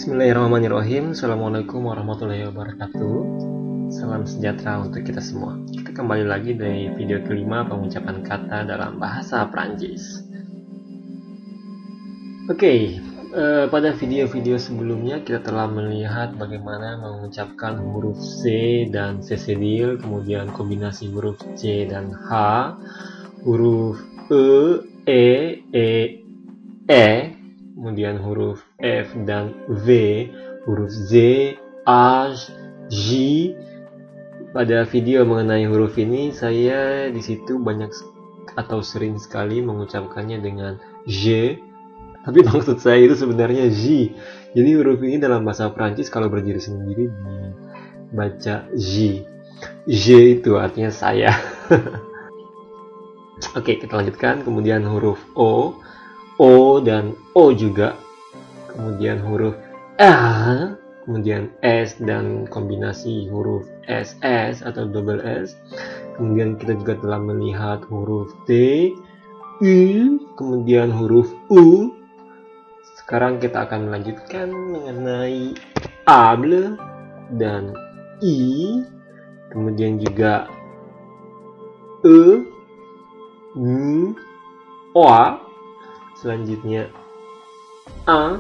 Bismillahirrahmanirrahim. Assalamualaikum warahmatullahi wabarakatuh. Salam sejahtera untuk kita semua. Kita kembali lagi dari video kelima pengucapan kata dalam bahasa Prancis. Oke, pada video-video sebelumnya kita telah melihat bagaimana mengucapkan huruf C dan C cedil, kemudian kombinasi huruf C dan H, huruf E, kemudian huruf F dan V, huruf Z, H, J. Pada video mengenai huruf ini, saya di situ banyak atau sering sekali mengucapkannya dengan J, tapi maksud saya itu sebenarnya J. Jadi huruf ini dalam bahasa Prancis kalau berdiri sendiri dibaca J. J itu artinya saya. Oke, kita lanjutkan. Kemudian huruf O dan O juga, kemudian huruf A, kemudian S dan kombinasi huruf SS atau double S, kemudian kita juga telah melihat huruf T, U, kemudian huruf U. Sekarang kita akan melanjutkan mengenai able dan I, kemudian juga E, U, OA. Selanjutnya A.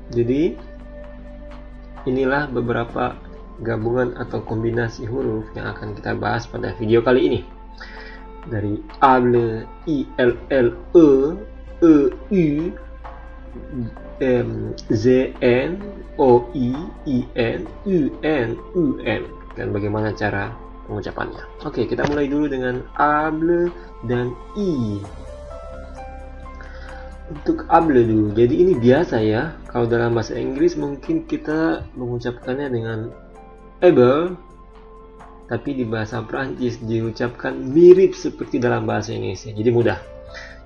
Jadi inilah beberapa gabungan atau kombinasi huruf yang akan kita bahas pada video kali ini. Dari able, ILL, EU, ZN, OI, IN, UN, dan bagaimana cara pengucapannya. Oke, kita mulai dulu dengan able dan I. Untuk able dulu. Jadi ini biasa ya. Kalau dalam bahasa Inggris mungkin kita mengucapkannya dengan able, tapi di bahasa Prancis diucapkan mirip seperti dalam bahasa Indonesia. Jadi mudah.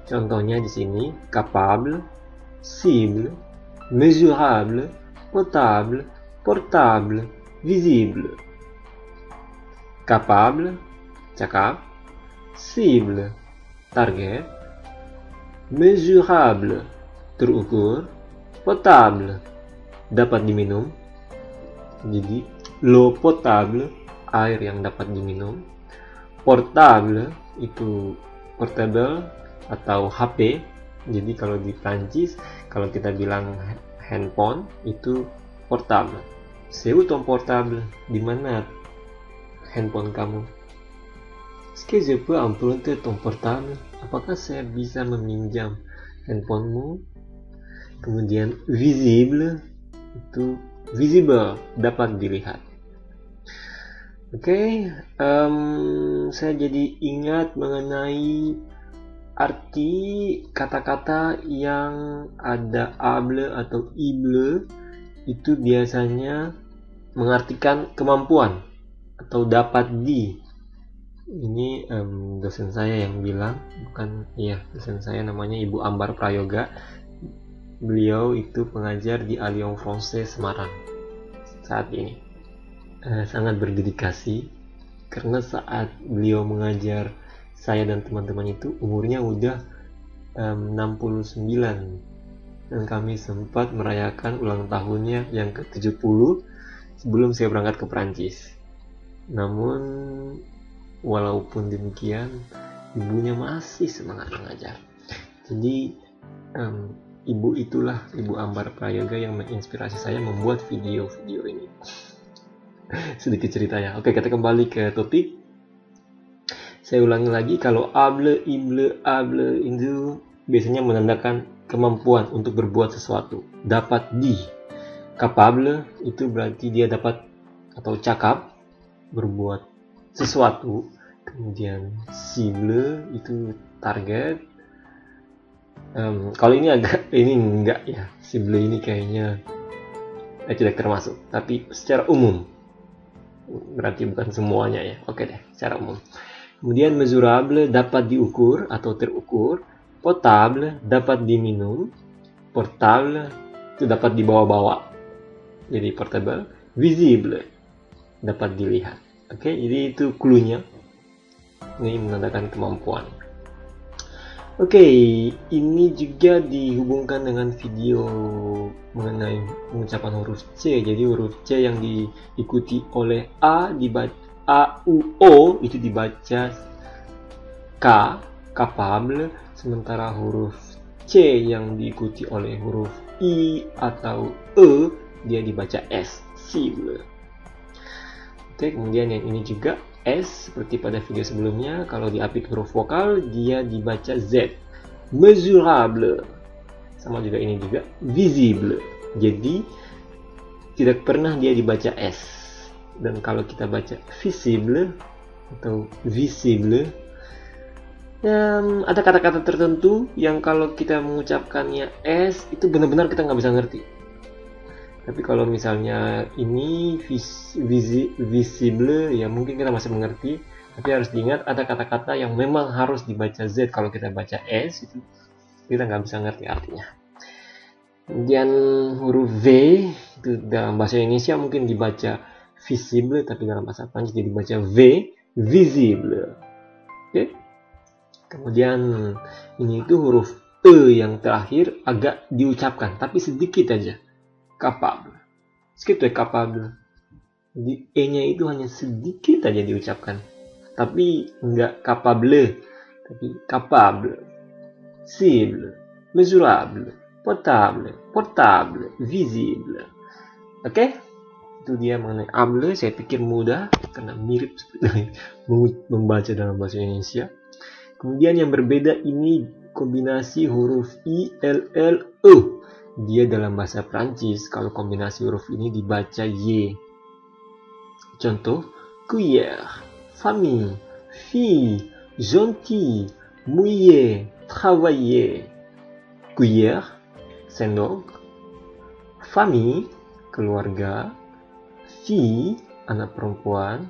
Contohnya di sini capable, cible, mesurable, potable, portable, visible. Capable, cakap, cible, target, mesurable, terukur, potable, dapat diminum. Jadi l'eau potable, air yang dapat diminum. Portable itu portable atau HP. Jadi kalau di Prancis, kalau kita bilang handphone itu portable. C'est où ton portable? Di mana handphone kamu? Est-ce que je peux emprunter ton portable? Apakah saya bisa meminjam handphonemu? Kemudian visible itu visible, dapat dilihat. Oke, saya jadi ingat mengenai arti kata-kata yang ada able atau ible, itu biasanya mengartikan kemampuan atau dapat di. Ini dosen saya yang bilang, dosen saya namanya Ibu Ambar Prayoga. Beliau itu pengajar di Alliance Française Semarang saat ini. Sangat berdedikasi karena saat beliau mengajar saya dan teman-teman itu umurnya udah 69, dan kami sempat merayakan ulang tahunnya yang ke-70 sebelum saya berangkat ke Prancis. Namun walaupun demikian, ibunya masih semangat mengajar. Jadi ibu itulah, Ibu Ambar Prayoga, yang menginspirasi saya membuat video-video ini. Sedikit ceritanya. Oke, kita kembali ke topik. Saya ulangi lagi, kalau able, ible, able itu biasanya menandakan kemampuan untuk berbuat sesuatu, dapat di. Capable itu berarti dia dapat atau cakap berbuat sesuatu. Kemudian cible itu target. Kalau ini enggak ya, cible ini kayaknya tidak termasuk, tapi secara umum berarti bukan semuanya ya. Oke deh, secara umum. Kemudian mesurable dapat diukur atau terukur, potable dapat diminum, portable itu dapat dibawa-bawa, jadi portable. Visible dapat dilihat. Oke, jadi itu cluenya. Ini menandakan kemampuan. Oke, ini juga dihubungkan dengan video mengenai pengucapan huruf C. Jadi huruf C yang diikuti oleh A dibaca A, U, O itu dibaca K, capable, sementara huruf C yang diikuti oleh huruf I atau E dia dibaca S, cible. Oke, kemudian yang ini juga S, seperti pada video sebelumnya, kalau diapit huruf vokal dia dibaca Z, mesurable. Sama juga ini juga visible. Jadi tidak pernah dia dibaca S. Dan kalau kita baca visible atau visible, ada kata-kata tertentu yang kalau kita mengucapkannya S itu benar-benar kita nggak bisa ngerti. Tapi kalau misalnya ini visible, ya mungkin kita masih mengerti. Tapi harus diingat ada kata-kata yang memang harus dibaca Z. Kalau kita baca S itu kita nggak bisa ngerti artinya. Kemudian huruf V itu dalam bahasa Indonesia mungkin dibaca visible, tapi dalam bahasa Prancis dia dibaca V, visible. Oke. Kemudian ini itu huruf E yang terakhir agak diucapkan, tapi sedikit aja. Capable. Sedikit capable. Jadi E-nya itu hanya sedikit aja diucapkan. Tapi enggak capable, tapi capable. Cible, mesurable, potable, portable, visible. Oke? Itu dia mengenai able. Saya pikir mudah karena mirip seperti membaca dalam bahasa Indonesia. Kemudian yang berbeda ini kombinasi huruf I, L, L, E. Dia dalam bahasa Prancis, kalau kombinasi huruf ini dibaca Y. Contoh, cuillère, famille, fille, gentil, mouiller, travailler. Cuillère, sendok. Famille, keluarga. Fille, anak perempuan.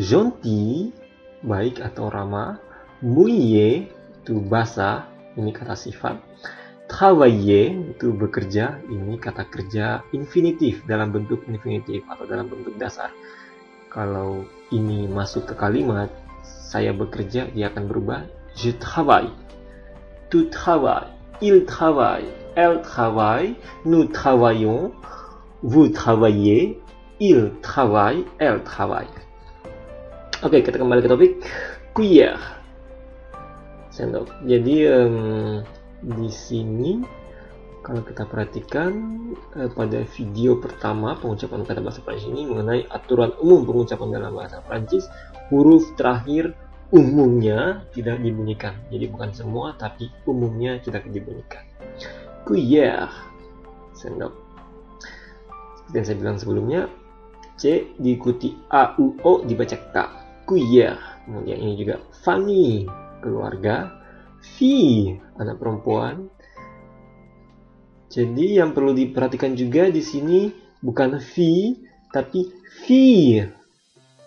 Gentil, baik atau ramah. Mouiller itu basah, ini kata sifat. Travailler itu bekerja, ini kata kerja infinitif dalam bentuk infinitif atau dalam bentuk dasar. Kalau ini masuk ke kalimat saya bekerja, dia akan berubah je travaille, tu travailles, il travaille, elle travaille, nous travaillons, vous travaillez, il travaille, elle travaille. Oke, kita kembali ke topik. Cuillère, sendok. Jadi di sini kalau kita perhatikan pada video pertama pengucapan kata bahasa Prancis ini mengenai aturan umum pengucapan dalam bahasa Prancis, huruf terakhir umumnya tidak dibunyikan. Jadi bukan semua, tapi umumnya tidak dibunyikan. Cuillère, sendok. Seperti yang saya bilang sebelumnya, C diikuti A, U, O dibaca K. Cuillère. Kemudian ini juga famille, keluarga. Fille, anak perempuan. Jadi yang perlu diperhatikan juga di sini bukan fille tapi fille.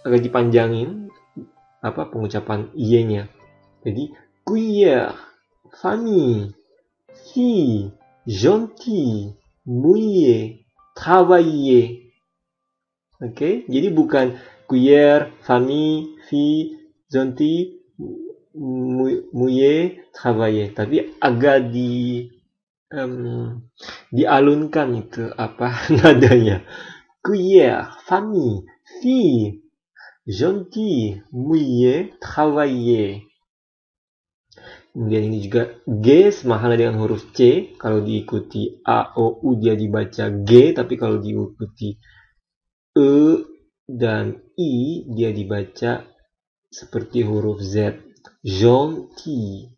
Agak dipanjangin pengucapan y-nya. Jadi cuillère, famille, fille, gentil, mouiller, travailler. Oke, jadi bukan cuillère, famille, fille, gentil, mouiller, travailler, tapi agak dialunkan itu nadanya. Cuillère, famille, fille, gentil, mouiller, travailler. Kemudian ini juga G sama halnya dengan huruf C. Kalau diikuti A, O, U dia dibaca G, tapi kalau diikuti E dan I dia dibaca seperti huruf Z. Gentil,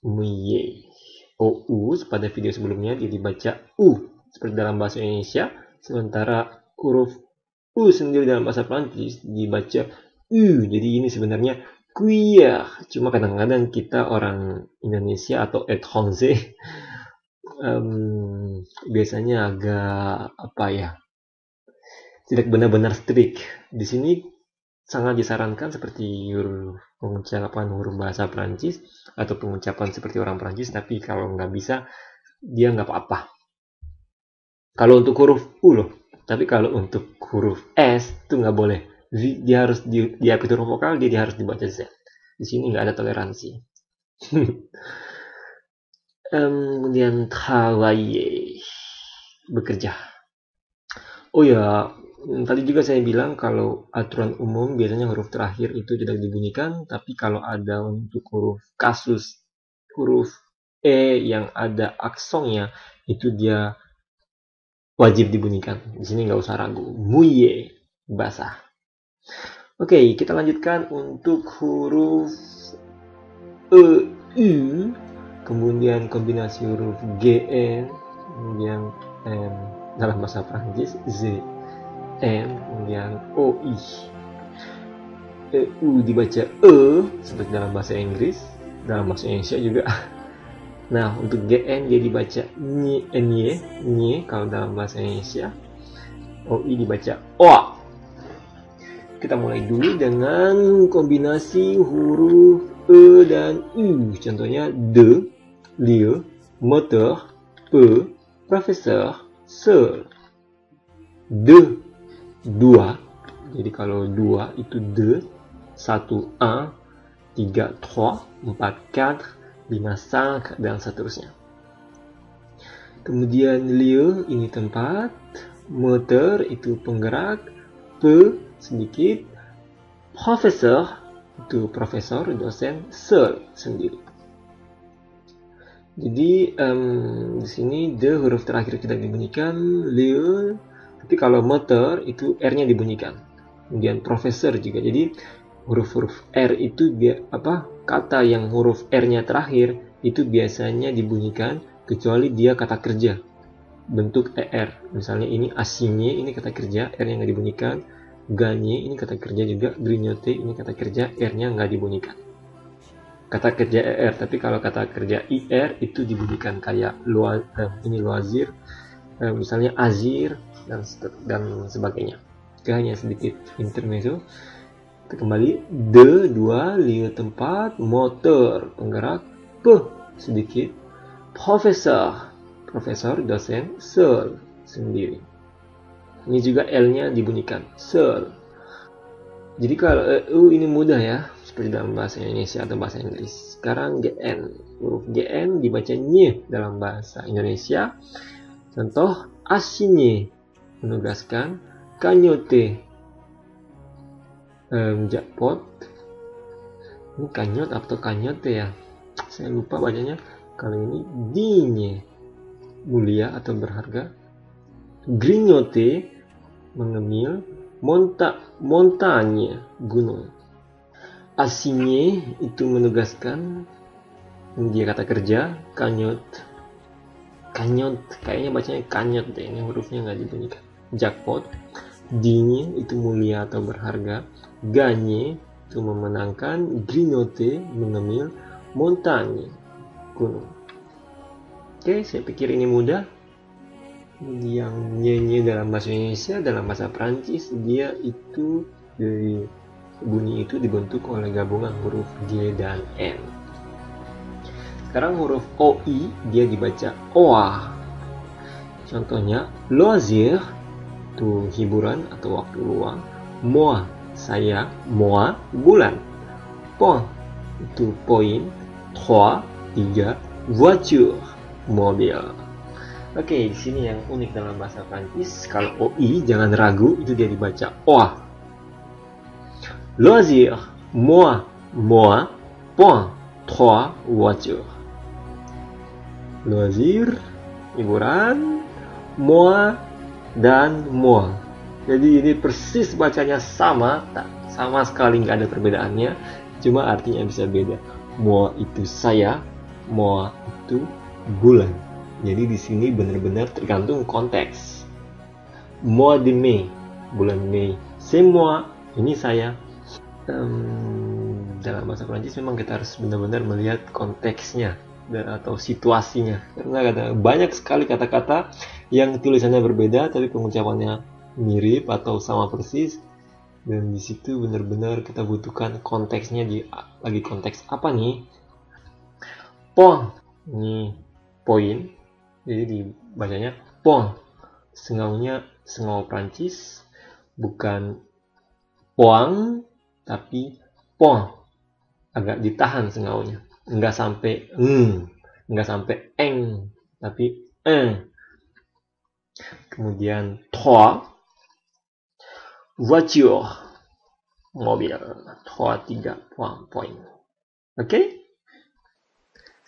mouiller. OU pada video sebelumnya dia dibaca U seperti dalam bahasa Indonesia, sementara huruf U sendiri dalam bahasa Prancis dibaca U. Jadi ini sebenarnya cuillère. Cuma kadang-kadang kita orang Indonesia atau étranger biasanya agak tidak benar-benar strict. Di sini sangat disarankan seperti pengucapan huruf bahasa Prancis atau pengucapan seperti orang Prancis, tapi kalau nggak bisa dia nggak apa-apa. Kalau untuk huruf U loh, tapi kalau untuk huruf S itu nggak boleh. Dia harus diapit huruf vokal, dia harus dibaca Z. Di sini nggak ada toleransi. Kemudian travailler, bekerja. Oh ya, tadi juga saya bilang kalau aturan umum biasanya huruf terakhir itu tidak dibunyikan, tapi kalau ada untuk huruf kasus, huruf E yang ada aksonnya, itu dia wajib dibunyikan. Di sini nggak usah ragu. Mouiller, basah. Oke, kita lanjutkan untuk huruf E, U, kemudian kombinasi huruf GN, kemudian M dalam bahasa Prancis, Z, N, kemudian OI. U dibaca E, seperti dalam bahasa Inggris, dalam bahasa Indonesia juga. Nah, untuk GN dia dibaca Nye kalau dalam bahasa Indonesia. OI dibaca OA. Kita mulai dulu dengan kombinasi huruf E dan U. Contohnya de, lieu, moteur, peu, professeur, seul. De, dua. Jadi kalau dua itu de, 1, 1, 3, 3, 4, 4, 5, 5, dan seterusnya. Kemudian lieu ini tempat, moteur itu penggerak, peu sedikit, professeur itu profesor, dosen, seul sendiri. Jadi di sini de huruf terakhir tidak dibunyikan, lieu, tapi kalau moteur itu r-nya dibunyikan. Kemudian profesor juga. Jadi huruf-huruf r itu kata yang huruf r-nya terakhir itu biasanya dibunyikan kecuali dia kata kerja bentuk er. Misalnya ini assigné, ini kata kerja, r-nya nggak dibunyikan. Gagné, ini kata kerja juga. Grignoter, ini kata kerja, r-nya nggak dibunyikan. Kata kerja er, tapi kalau kata kerja ir itu dibunyikan kayak ini loisir, misalnya azir dan sebagainya. Oke, hanya sedikit intermezzo. Kita kembali, de, dua, lieu tempat, motor, penggerak, pe, sedikit, profesor, dosen, seul, sendiri. Ini juga L-nya dibunyikan, seul. Jadi kalau ini mudah ya, seperti dalam bahasa Indonesia atau bahasa Inggris. Sekarang GN, huruf GN dibaca nye dalam bahasa Indonesia. Contoh, assigné, menugaskan, cagnotte, jackpot. Ini kanyot atau cagnotte ya, saya lupa bacanya. Kalau ini digne, mulia atau berharga. Grignoter, mengemil. Montagne, gunung. Assigné itu menugaskan, dia kata kerja. Cagnotte, kayaknya bacanya kanyot deh, ini hurufnya nggak dibunyikan. Jackpot, digne itu mulia atau berharga. Gagné itu memenangkan. Grignoter, mengemil. Montagne, gunung. Oke, saya pikir ini mudah. Yang nyenye dalam bahasa Indonesia, dalam bahasa Prancis, dia itu dari bunyi itu dibentuk oleh gabungan huruf G dan N. Sekarang huruf OI dia dibaca OA. Contohnya loisir itu hiburan atau waktu luang. Moi, saya. Mois, bulan. Point itu poin. Trois, 3, voiture, mobil. Oke, di sini yang unik dalam bahasa Prancis, kalau OI jangan ragu, itu dia dibaca OA. Loisir, moi, point, 3, voiture. Loisir, hiburan, moi, dan moi. Jadi ini persis bacanya sama, sama sekali nggak ada perbedaannya, cuma artinya bisa beda. Moi itu saya, moi itu bulan. Jadi di sini benar-benar tergantung konteks. Mois de mai, bulan Mei. C'est moi, ini saya. Dalam bahasa Prancis memang kita harus benar-benar melihat konteksnya atau situasinya. Karena banyak sekali kata-kata yang tulisannya berbeda tapi pengucapannya mirip atau sama persis. Dan di situ benar-benar kita butuhkan konteksnya, lagi konteks apa nih? Point, ini poin. Jadi dibacanya point. Sengaunya sengau Prancis, bukan poang, tapi point. Agak ditahan sengaunya. nggak sampai nggak sampai eng, tapi Kemudian trois, voiture, mobil. Trois, 3 poin. Oke?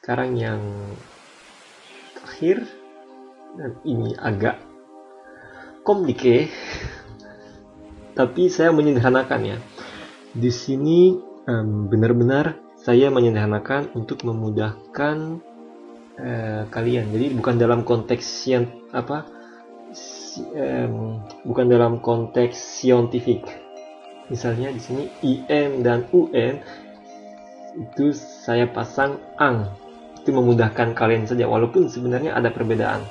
Sekarang yang terakhir, dan ini agak komplike, tapi saya menyederhanakan ya. Di sini benar-benar saya menyederhanakan untuk memudahkan kalian. Jadi bukan dalam konteks yang bukan dalam konteks saintifik. Misalnya di sini IM dan UN itu saya pasang ang, itu memudahkan kalian saja, walaupun sebenarnya ada perbedaan.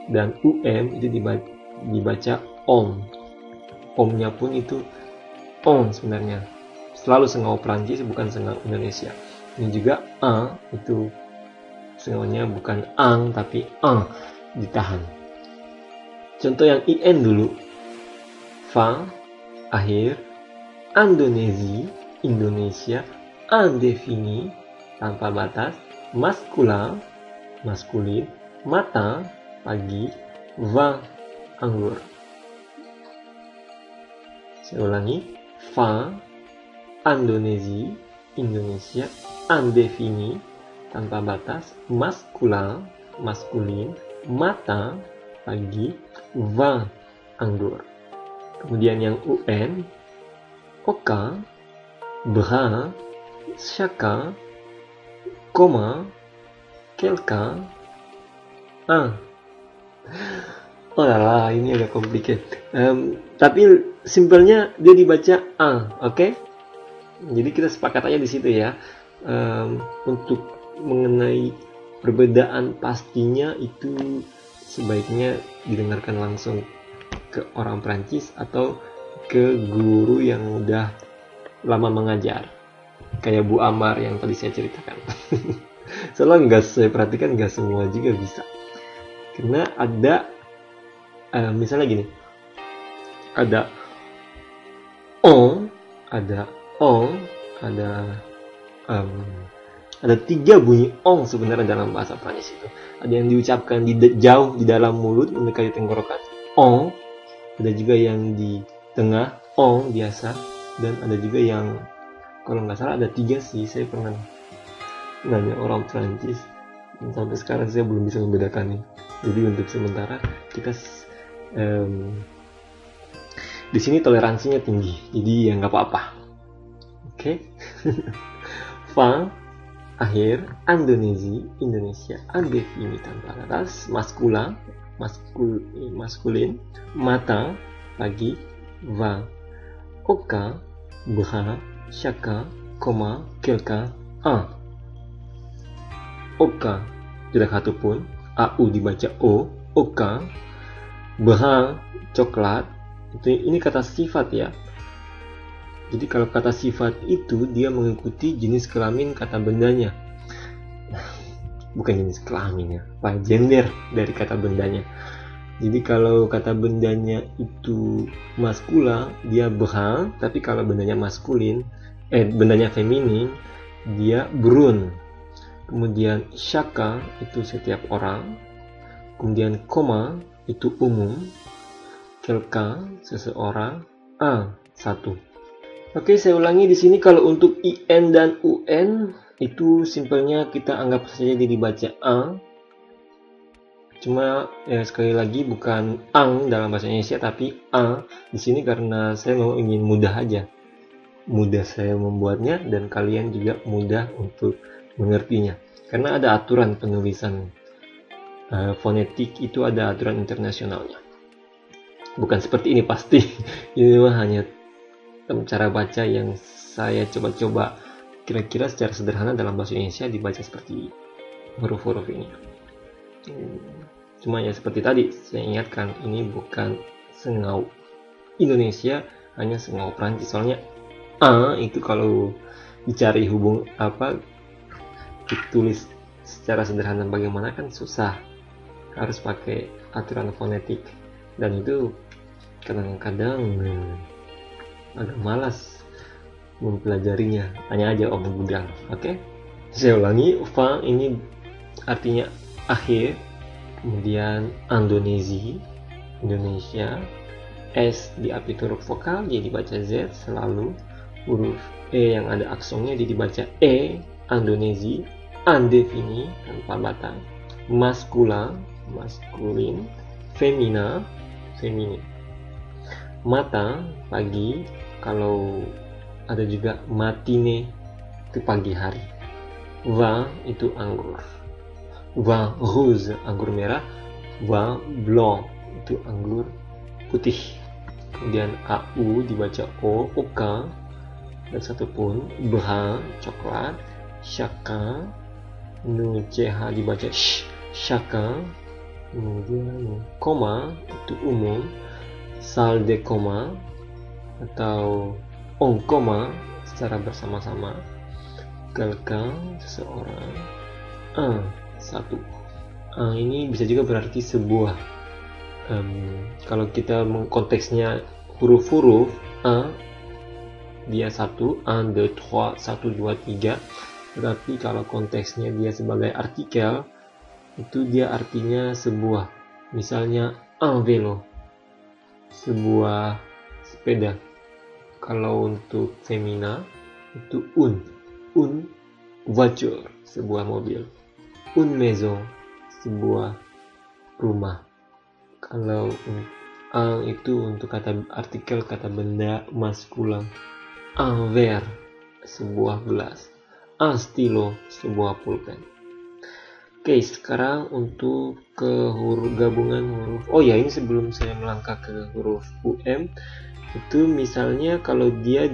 Dan UM itu dibaca om, omnya pun itu on sebenarnya, selalu sengau Prancis bukan sengau Indonesia. Ini juga a itu sengaunya bukan ang tapi ang, ditahan. Contoh yang IN dulu, fin, akhir, Indonesia, Indonesia, indefini, tanpa batas, maskulin, maskulin, matin, pagi, vin, anggur. Saya ulangi, fin, Indonesia, Indonesia, indefini, tanpa batas, maskulin, maskulin, matin, pagi, vin, anggur. Kemudian yang UN, aucun, brun, chacun, commun, quelqu'un, un. Oh lah, ini agak complicated. Tapi simpelnya dia dibaca un, oke? Jadi kita sepakat aja di situ ya. Untuk mengenai perbedaan pastinya itu sebaiknya didengarkan langsung ke orang Prancis atau ke guru yang udah lama mengajar, kayak Bu Amar yang tadi saya ceritakan. Soalnya saya perhatikan nggak semua juga bisa, karena ada misalnya gini, ada on, ada ada 3 bunyi ong sebenarnya dalam bahasa Prancis itu. Ada yang diucapkan jauh di dalam mulut mendekati tenggorokan, ong. Ada juga yang di tengah, ong biasa. Dan ada juga yang, kalau nggak salah ada 3 sih. Saya pernah nanya orang Prancis, dan sampai sekarang saya belum bisa membedakannya. Jadi untuk sementara kita di sini toleransinya tinggi, jadi ya nggak apa-apa. Oke? Fin, akhir, Indonesia, Indonesia, indefini tanpa batas, maskulin, maskulin, matin, pagi, vin, aucun, brun, chacun, commun, quelqu'un, un. Aucun tidak satu pun, au dibaca o, aucun. Brun, coklat, ini kata sifat ya. Jadi kalau kata sifat itu dia mengikuti jenis kelamin kata bendanya. Bukan jenis kelaminnya, gender dari kata bendanya. Jadi kalau kata bendanya itu maskula, dia brun, tapi kalau bendanya maskulin, bendanya feminin, dia brun. Kemudian chacun itu setiap orang. Kemudian commun itu umum. Quelqu'un seseorang, un satu. Oke, saya ulangi di sini, kalau untuk IN dan UN itu simpelnya kita anggap saja dibaca ang. Cuma ya sekali lagi bukan ang dalam bahasa Indonesia tapi a di sini karena saya mau ingin mudah aja. Mudah saya membuatnya dan kalian juga mudah untuk mengertinya. Karena ada aturan penulisan fonetik, itu ada aturan internasionalnya. Bukan seperti ini pasti. Ini mah hanya cara baca yang saya coba-coba kira-kira secara sederhana dalam bahasa Indonesia dibaca seperti huruf-huruf ini. Cuma ya seperti tadi saya ingatkan, ini bukan sengau Indonesia, hanya sengau Prancis. Soalnya a itu kalau dicari ditulis secara sederhana bagaimana kan susah, harus pakai aturan fonetik, dan itu kadang-kadang agak malas mempelajarinya. Tanya aja Om Gudang, oke? Saya ulangi, fin ini artinya akhir, kemudian Indonesia, S diapit huruf vokal jadi dibaca Z selalu, huruf E yang ada aksonnya jadi dibaca E, Indonesia, indefini tanpa batang, maskulin, feminin. Mata pagi, kalau ada juga matine itu pagi hari. Vin itu anggur, vin rouge anggur merah, vin blanc itu anggur putih. Kemudian AU dibaca O, aucun, dan satu pun. Brun coklat, chacun, CH dibaca sh, chacun. Kemudian koma itu umum, salle de coma atau en coma secara bersama-sama. Quelqu'un seseorang, satu. Ini bisa juga berarti sebuah. Kalau kita konteksnya huruf-huruf, dia 1, 1, 2, 3, 1, 2, 3. Berarti kalau konteksnya dia sebagai artikel, itu dia artinya sebuah. Misalnya un vélo, sebuah sepeda. Kalau untuk femina itu une voiture, sebuah mobil. Une maison, sebuah rumah. Kalau un itu untuk kata artikel, kata benda maskulin. Un verre, sebuah gelas. Un stylo, sebuah pulpen. Oke, sekarang untuk ke huruf gabungan huruf. Oh ya, ini sebelum saya melangkah ke huruf UM, itu misalnya kalau dia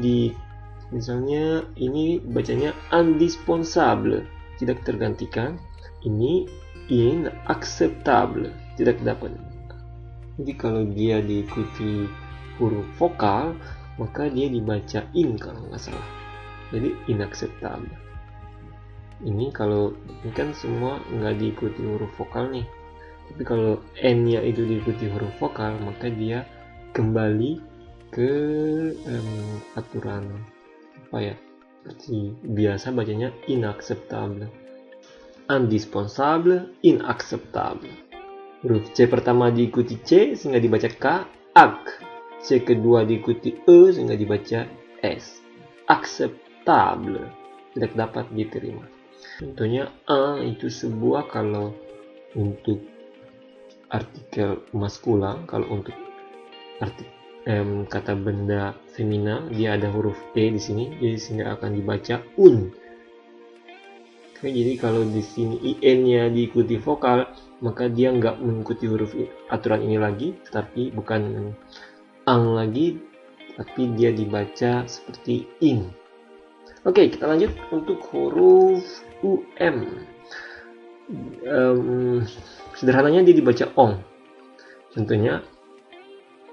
misalnya ini bacanya indispensable, tidak tergantikan. Ini inacceptable, tidak dapat. Jadi kalau dia diikuti huruf vokal, maka dia dibaca in kalau nggak salah. Jadi inacceptable. Ini kalau ini kan semua nggak diikuti huruf vokal nih. Tapi kalau N-nya itu diikuti huruf vokal, maka dia kembali ke aturan apa ya, seperti biasa bacanya inacceptable, indispensable, inacceptable. Huruf C pertama diikuti C sehingga dibaca K, ak. C kedua diikuti E sehingga dibaca S, acceptable, tidak dapat diterima. Contohnya itu sebuah kalau untuk artikel maskula. Kalau untuk kata benda femina dia ada huruf E di sini, jadi sehingga akan dibaca un. Oke, jadi kalau di sini in-nya diikuti vokal, maka dia nggak mengikuti huruf aturan ini lagi, tetapi bukan ang lagi, tapi dia dibaca seperti in. Oke, kita lanjut untuk huruf UM. Sederhananya dia dibaca ong. Contohnya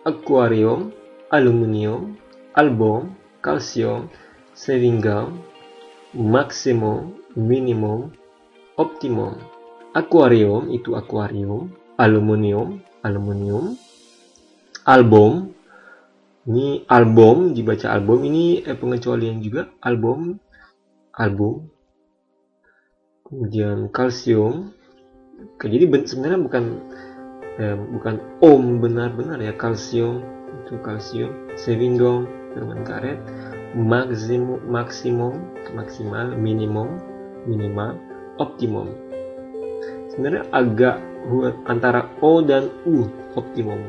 aquarium, aluminium, album, kalsium, saving gum, maximum, minimum, optimum. Aquarium itu akuarium, aluminium, album, ini album dibaca album, ini pengecualian juga, album. Kemudian kalsium. Jadi sebenarnya bukan om benar-benar ya, kalsium itu kalsium, saving gum permen karet, maksimal, minimal, optimum. Sebenarnya agak antara O dan U, optimum.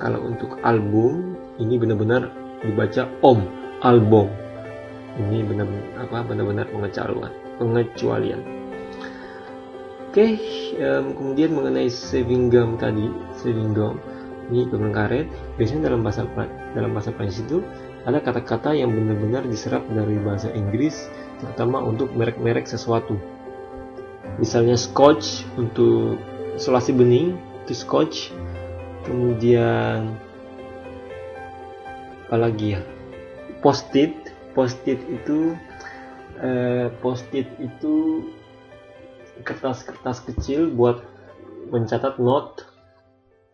Kalau untuk album ini benar-benar dibaca om, album. Ini benar-benar pengecualian. Oke, kemudian mengenai saving gum tadi, ini permen karet. Biasanya dalam bahasa Prancis itu ada kata-kata yang benar-benar diserap dari bahasa Inggris, terutama untuk merek-merek sesuatu. Misalnya scotch untuk isolasi bening itu scotch. Kemudian apalagi ya, post-it itu kertas kecil buat mencatat note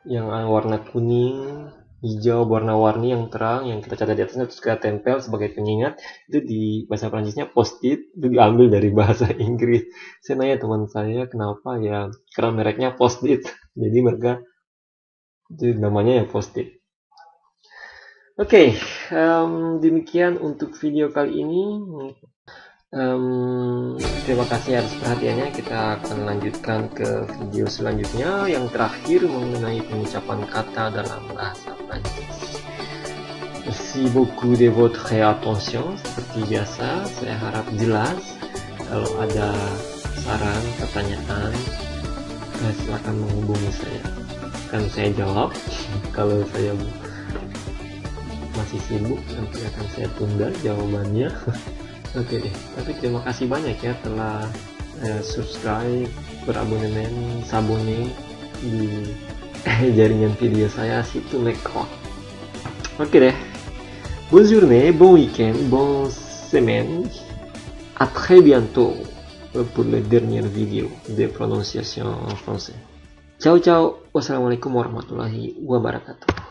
yang warna kuning hijau warna-warni yang terang yang kita catat di atasnya terus kita tempel sebagai pengingat. Itu di bahasa Prancisnya post-it, itu diambil dari bahasa Inggris. Saya nanya teman saya kenapa, ya karena mereknya post-it. Jadi mereka itu namanya ya post-it. Oke, demikian untuk video kali ini. Terima kasih atas perhatiannya. Kita akan lanjutkan ke video selanjutnya yang terakhir mengenai pengucapan kata dalam bahasa Prancis. Merci beaucoup de votre attention. Seperti biasa, saya harap jelas. Kalau ada saran, pertanyaan, silakan menghubungi saya. Akan saya jawab. Kalau saya masih sibuk, nanti akan saya tunda jawabannya. Oke deh, tapi terima kasih banyak ya telah subscribe, berabonemen, sabone di jaringan video saya situ Mekwa. Oke deh, bonne journée, bon week-end, bonne semaine, à très bientôt pour la dernière vidéo de prononciation en français. Ciao ciao, wassalamualaikum warahmatullahi wabarakatuh.